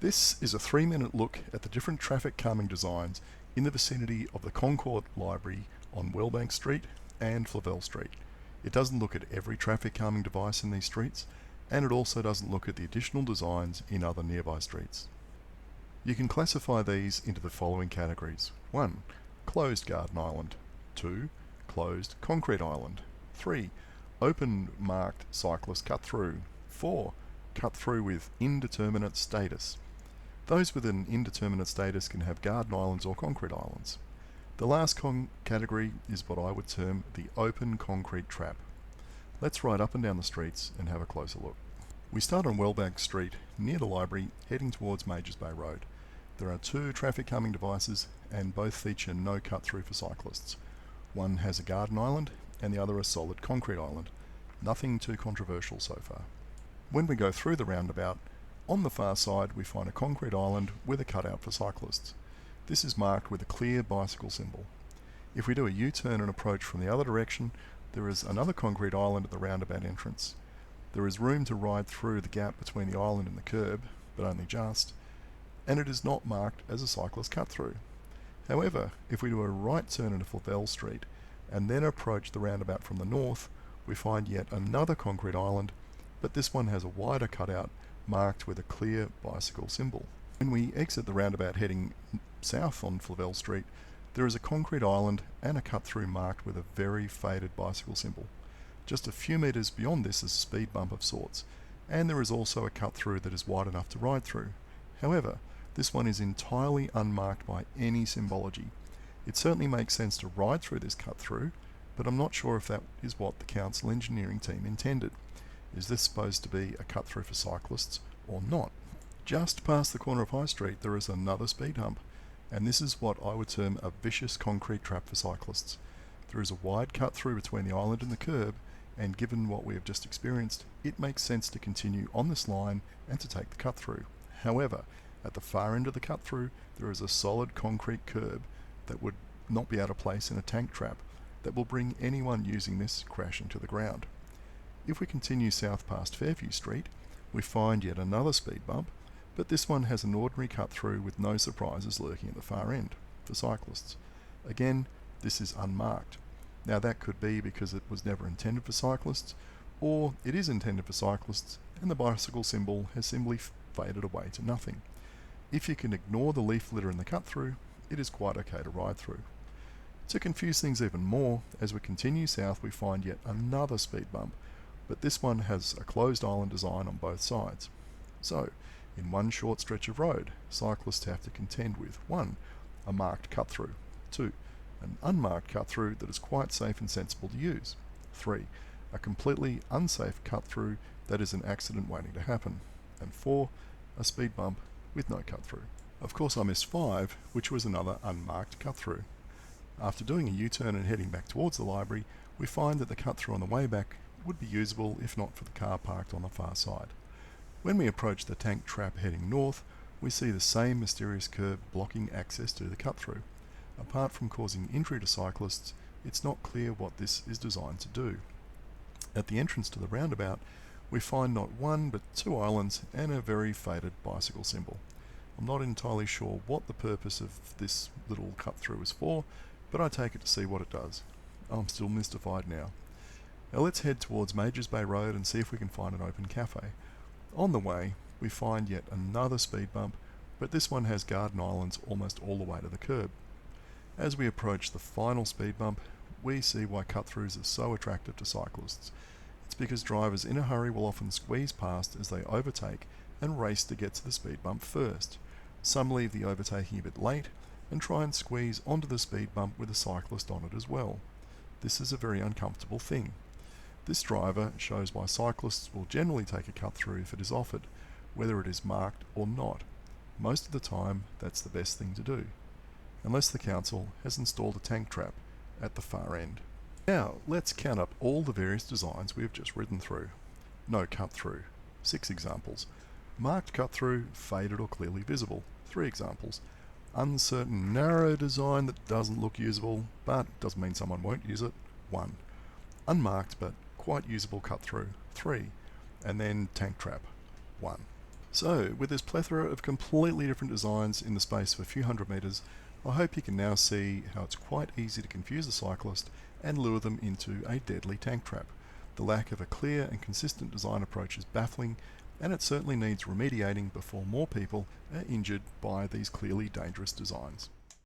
This is a 3-minute look at the different traffic calming designs in the vicinity of the Concord Library on Wellbank Street and Flavelle Street. It doesn't look at every traffic calming device in these streets, and it also doesn't look at the additional designs in other nearby streets. You can classify these into the following categories. 1. Closed garden island. 2. Closed concrete island. 3. Open marked cyclist cut through. 4. Cut through with indeterminate status. Those with an indeterminate status can have garden islands or concrete islands. The last category is what I would term the open concrete trap. Let's ride up and down the streets and have a closer look. We start on Wellbank Street near the library heading towards Majors Bay Road. There are 2 traffic calming devices and both feature no cut through for cyclists. One has a garden island and the other a solid concrete island. Nothing too controversial so far. When we go through the roundabout, on the far side we find a concrete island with a cutout for cyclists. This is marked with a clear bicycle symbol. If we do a U-turn and approach from the other direction, there is another concrete island at the roundabout entrance. There is room to ride through the gap between the island and the curb, but only just, and it is not marked as a cyclist cut through. However, if we do a right turn into Flavelle Street and then approach the roundabout from the north, we find yet another concrete island, but this one has a wider cutout marked with a clear bicycle symbol. When we exit the roundabout heading south on Flavelle Street, there is a concrete island and a cut-through marked with a very faded bicycle symbol. Just a few metres beyond this is a speed bump of sorts, and there is also a cut-through that is wide enough to ride through. However, this one is entirely unmarked by any symbology. It certainly makes sense to ride through this cut-through, but I'm not sure if that is what the council engineering team intended. Is this supposed to be a cut-through for cyclists or not? Just past the corner of High Street there is another speed hump, and this is what I would term a vicious concrete trap for cyclists. There is a wide cut-through between the island and the curb, and given what we have just experienced, it makes sense to continue on this line and to take the cut-through. However, at the far end of the cut-through there is a solid concrete curb that would not be out of place in a tank trap that will bring anyone using this crashing to the ground. If we continue south past Fairview Street, we find yet another speed bump, but this one has an ordinary cut-through with no surprises lurking at the far end for cyclists. Again, this is unmarked. Now that could be because it was never intended for cyclists, or it is intended for cyclists and the bicycle symbol has simply faded away to nothing. If you can ignore the leaf litter in the cut-through, it is quite okay to ride through. To confuse things even more, as we continue south we find yet another speed bump, but this one has a closed island design on both sides. So, in one short stretch of road, cyclists have to contend with 1. A marked cut-through. 2. An unmarked cut-through that is quite safe and sensible to use. 3. A completely unsafe cut-through that is an accident waiting to happen. And 4. A speed bump with no cut-through. Of course I missed 5, which was another unmarked cut-through. After doing a U-turn and heading back towards the library, we find that the cut-through on the way back would be usable if not for the car parked on the far side. When we approach the tank trap heading north, we see the same mysterious curb blocking access to the cut-through. Apart from causing injury to cyclists, it's not clear what this is designed to do. At the entrance to the roundabout, we find not 1 but 2 islands and a very faded bicycle symbol. I'm not entirely sure what the purpose of this little cut-through is for, but I take it to see what it does. I'm still mystified now. Now let's head towards Majors Bay Road and see if we can find an open cafe. On the way, we find yet another speed bump, but this one has garden islands almost all the way to the curb. As we approach the final speed bump, we see why cut-throughs are so attractive to cyclists. It's because drivers in a hurry will often squeeze past as they overtake and race to get to the speed bump first. Some leave the overtaking a bit late and try and squeeze onto the speed bump with a cyclist on it as well. This is a very uncomfortable thing. This driver shows why cyclists will generally take a cut-through if it is offered, whether it is marked or not. Most of the time, that's the best thing to do, unless the council has installed a tank trap at the far end. Now, let's count up all the various designs we have just ridden through. No cut-through, 6 examples. Marked cut-through, faded or clearly visible, 3 examples. Uncertain narrow design that doesn't look usable, but doesn't mean someone won't use it, 1. Unmarked but quite usable cut-through, 3. And then tank trap, 1. So, with this plethora of completely different designs in the space of a few hundred metres, I hope you can now see how it's quite easy to confuse a cyclist and lure them into a deadly tank trap. The lack of a clear and consistent design approach is baffling, and it certainly needs remediating before more people are injured by these clearly dangerous designs.